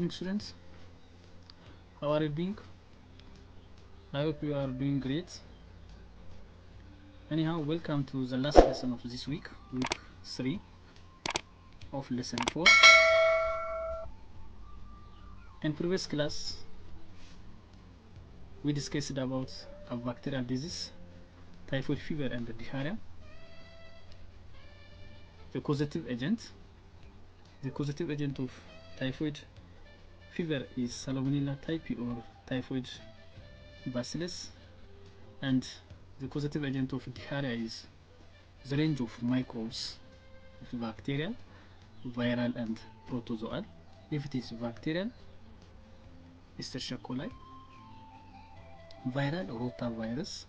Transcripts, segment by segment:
morning, students. How are you doing? I hope you are doing great. Anyhow, welcome to the last lesson of this week 3 of lesson 4. In previous class, we discussed about a bacterial disease, typhoid fever and diarrhea. The causative agent of typhoid fever is Salmonella typhi or typhoid bacillus, and the causative agent of diarrhea is the range of microbes of bacterial, viral and protozoal. If it is bacterial, Escherichia coli, viral rotavirus,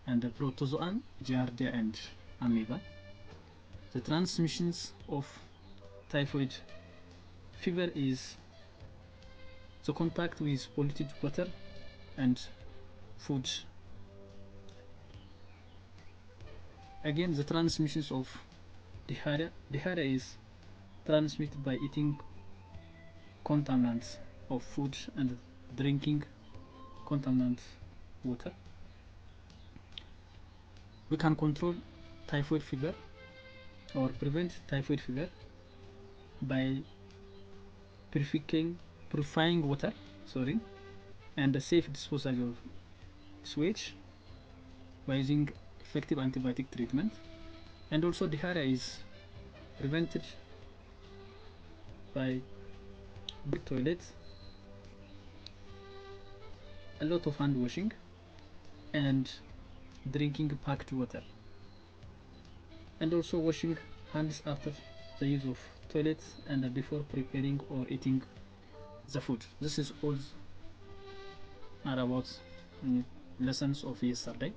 and the protozoan Giardia and amoeba. The transmissions of typhoid fever is the contact with polluted water and food. Again, the transmissions of diarrhea is transmitted by eating contaminants of food and drinking contaminant water. We can control typhoid fever or prevent typhoid fever by purifying water, and the safe disposal of sewage by using effective antibiotic treatment. And also diarrhea is prevented by big toilet, a lot of hand washing, and drinking packed water, and also washing hands after the use of toilets and before preparing or eating the food. This is all are about lessons of yesterday.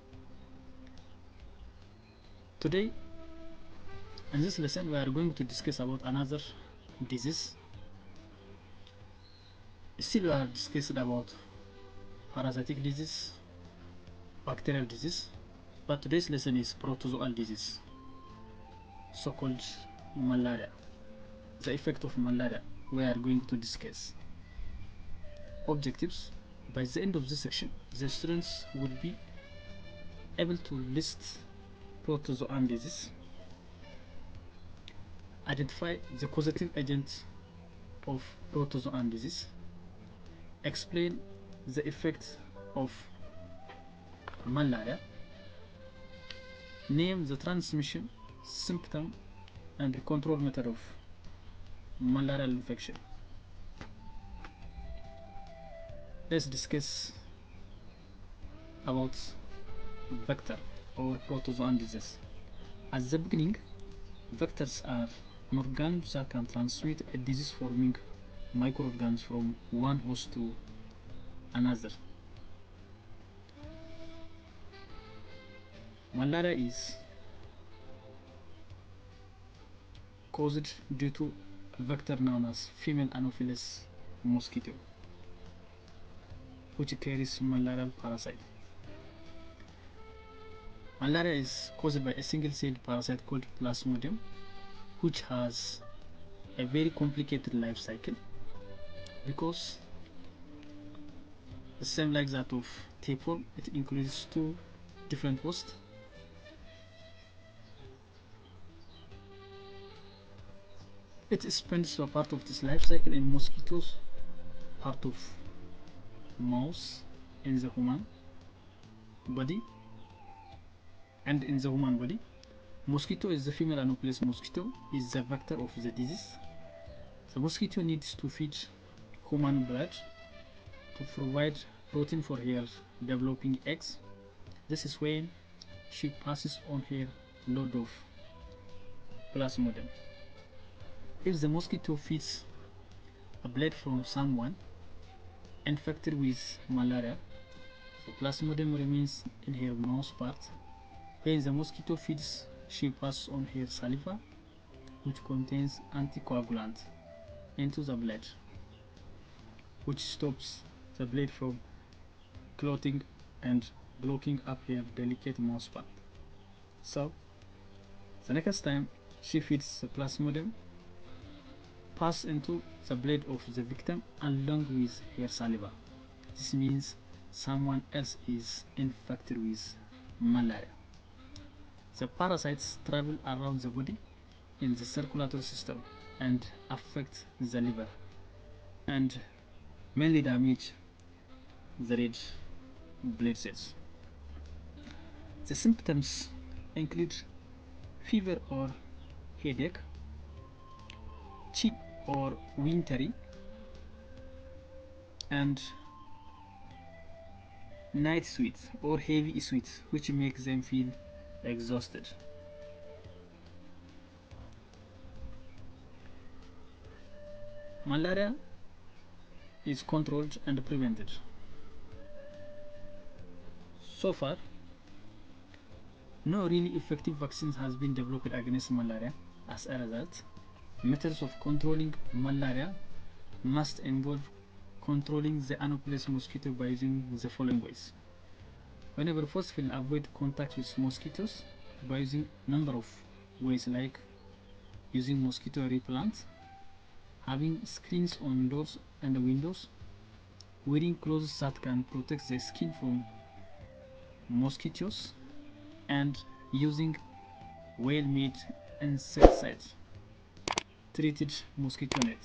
Today, in this lesson, we are going to discuss about another disease. Still, we are discussing about parasitic disease, bacterial disease, but today's lesson is protozoal disease, so-called malaria. The effect of malaria we are going to discuss. Objectives: by the end of this section, the students will be able to list protozoan disease, identify the causative agent of protozoan disease, explain the effect of malaria, name the transmission, symptom, and the control method of malarial infection. Let's discuss about vector or protozoan disease. At the beginning, vectors are organisms that can transmit a disease-forming microorganisms from one host to another. Malaria is caused due to a vector known as female Anopheles mosquito, which carries malarial parasite. Malaria is caused by a single-celled parasite called Plasmodium, which has a very complicated life cycle because the same like that of tapeworm, it includes 2 different hosts. It spends a part of this life cycle in mosquitoes, part of mouse in the human body, and in the human body. Mosquito is the female Anopheles mosquito, is the vector of the disease. The mosquito needs to feed human blood to provide protein for her developing eggs. This is when she passes on her load of Plasmodium. If the mosquito feeds a blood from someone infected with malaria, the Plasmodium remains in her mouth part. When the mosquito feeds, she passes on her saliva, which contains anticoagulant, into the blood, which stops the blood from clotting and blocking up her delicate mouth part. So, the next time she feeds the Plasmodium, pass into the blood of the victim along with her saliva. This means someone else is infected with malaria. The parasites travel around the body in the circulatory system and affect the liver and mainly damage the red blood cells. The symptoms include fever or headache, cheap or wintry, and night sweats or heavy sweats, which makes them feel exhausted. Malaria is controlled and prevented. So far, no really effective vaccine has been developed against malaria. As a result, methods of controlling malaria must involve controlling the Anopheles mosquito by using the following ways. Whenever possible, avoid contact with mosquitoes by using a number of ways, like using mosquito repellent, having screens on doors and windows, wearing clothes that can protect the skin from mosquitoes, and using well-made insecticide treated mosquito net.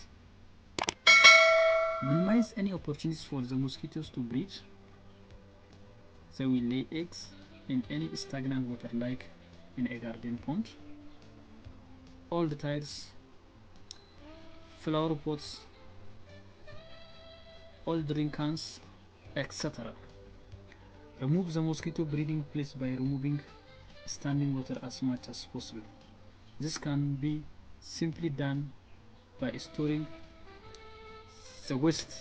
Minimize any opportunities for the mosquitoes to breed. They will lay eggs in any stagnant water, like in a garden pond, old tires, flower pots, old drink cans, etc. Remove the mosquito breeding place by removing standing water as much as possible. This can be simply done by storing the waste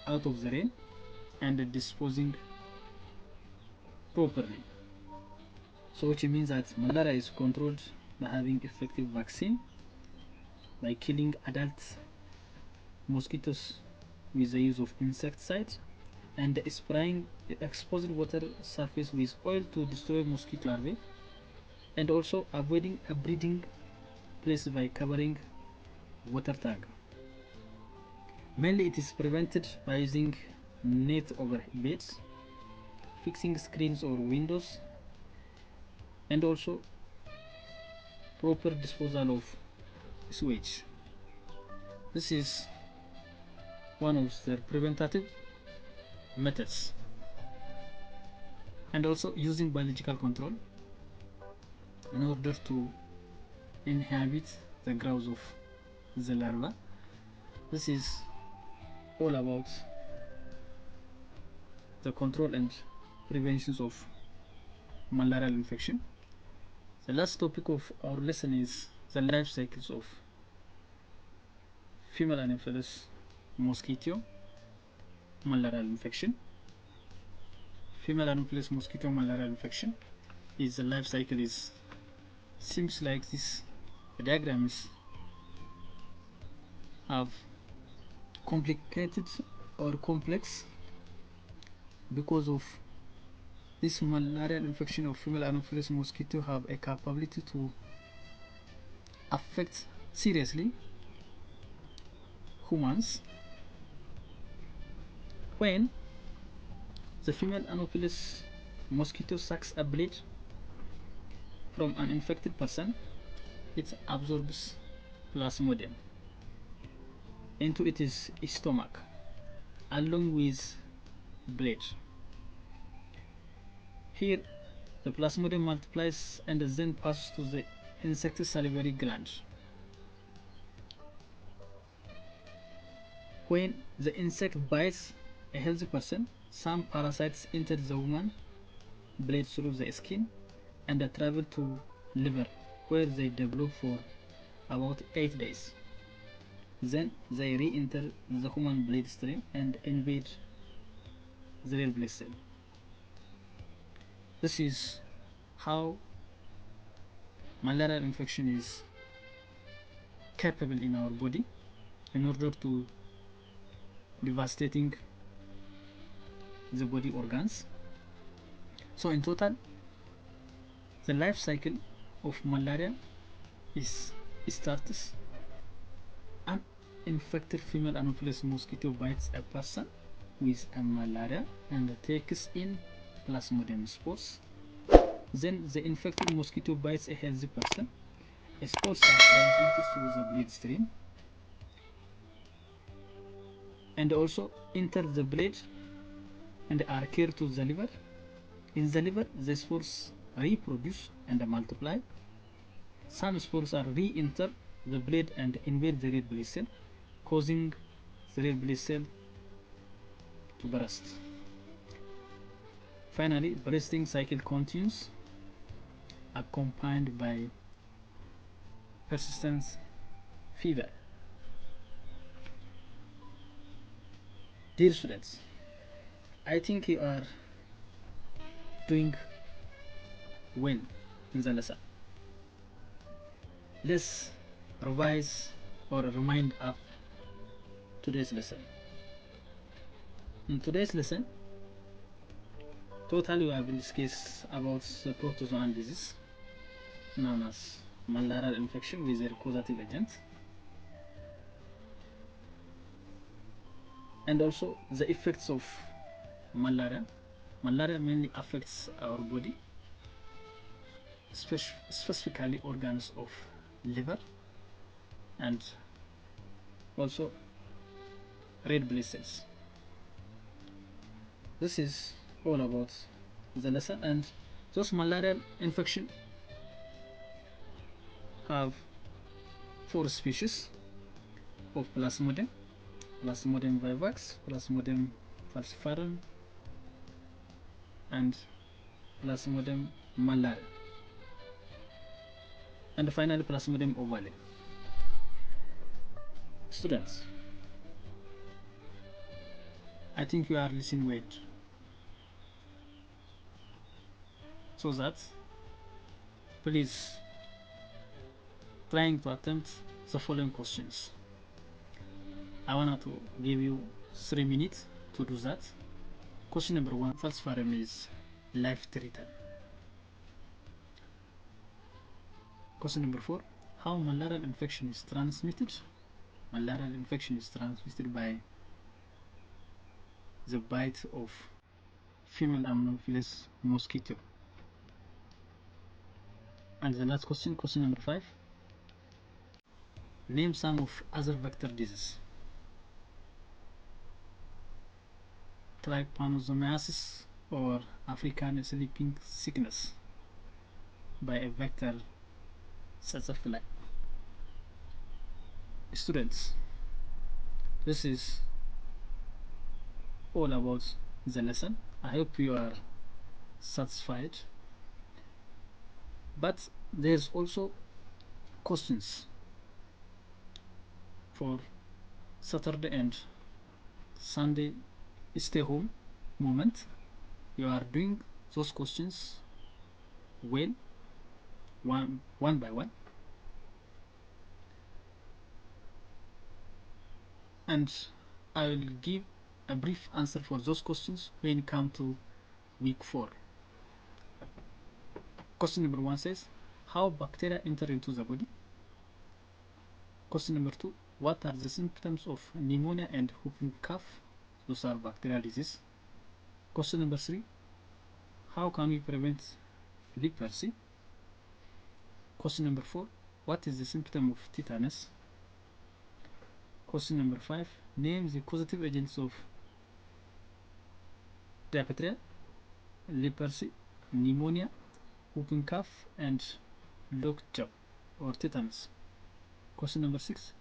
out of the rain and disposing properly. So which means that malaria is controlled by having effective vaccine, by killing adult mosquitoes with the use of insecticide, and spraying exposed water surface with oil to destroy mosquito larvae, and also avoiding a breeding place by covering water tank. Mainly it is prevented by using net over beds, fixing screens or windows, and also proper disposal of sewage. This is one of the preventative methods. And also using biological control in order to inhibit the growth of the larva. This is all about the control and prevention of malarial infection. The last topic of our lesson is the life cycles of female Anopheles mosquito malarial infection. Female Anopheles mosquito malarial infection is the life cycle is seems like this. The diagrams have complicated or complex because of this malarial infection of female Anopheles mosquito have a capability to affect seriously humans when the female Anopheles mosquito sucks a blood from an infected person. It absorbs plasmodium into its stomach along with blood. Here the plasmodium multiplies and then passes to the insect salivary gland. When the insect bites a healthy person, some parasites enter the woman blood through the skin and travel to liver, where they develop for about 8 days. Then they re-enter the human bloodstream and invade the red blood cell. This is how malarial infection is capable in our body in order to devastating the body organs. So in total, the life cycle of malaria is starts infected female Anopheles mosquito bites a person with a malaria and takes in Plasmodium spores. Then the infected mosquito bites a healthy person. Spores are transmitted through the bloodstream and also enter the blood and are carried to the liver. In the liver, the spores reproduce and multiply. Some spores are re-enter the blood and invade the red blood cell, causing the red blood cell to burst. Finally, bursting cycle continues, accompanied by persistent fever. Dear students, I think you are doing well in the lesson. Let's revise or remind up today's lesson. In today's lesson, totally we have discussed about the protozoan disease known as malarial infection with their causative agent, and also the effects of malaria. Malaria mainly affects our body, specifically organs of liver and also red blood cells. This is all about the lesson, and those malarial infection have 4 species of Plasmodium: Plasmodium vivax, Plasmodium falciparum, and Plasmodium malaria, and finally Plasmodium ovale. Students, I think you are listening well, so that please trying to attempt the following questions. I want to give you 3 minutes to do that. Question number 1, falciparum is life-threatening. Question number 4, how malarial infection is transmitted? Malarial infection is transmitted by the bite of female Anopheles mosquito. And the last question, question number 5, name some of other vector diseases. Trypanosomiasis or African sleeping sickness by a vector such a fly. Students, this is all about the lesson. I hope you are satisfied, but there's also questions for Saturday and Sunday stay home moment. You are doing those questions well, one by one, and I will give a brief answer for those questions when it comes to week 4. Question number 1 says, how bacteria enter into the body? Question number 2, what are the symptoms of pneumonia and whooping cough? Those are bacterial disease. Question number 3, how can we prevent leprosy? Question number 4, what is the symptom of tetanus? Question number 5, name the causative agents of diphtheria, leprosy, pneumonia, whooping cough, and lockjaw or tetanus. Question number 6,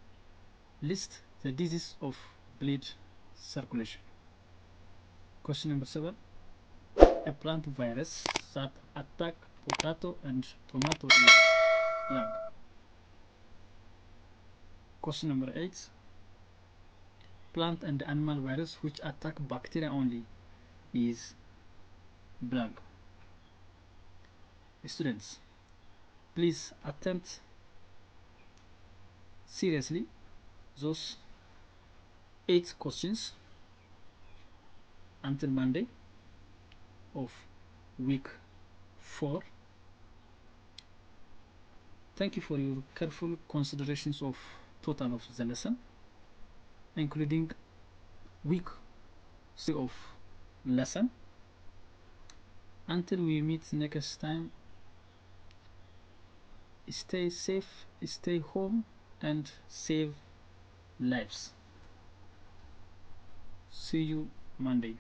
list the disease of blood circulation. Question number 7, a plant virus that attack potato and tomato is blank. Question number 8, plant and animal virus which attack bacteria only is blank. Students, please attempt seriously those 8 questions until Monday of week 4. Thank you for your careful considerations of total of the lesson. including week of lesson. Until we meet next time, stay safe, stay home, and save lives. See you Monday.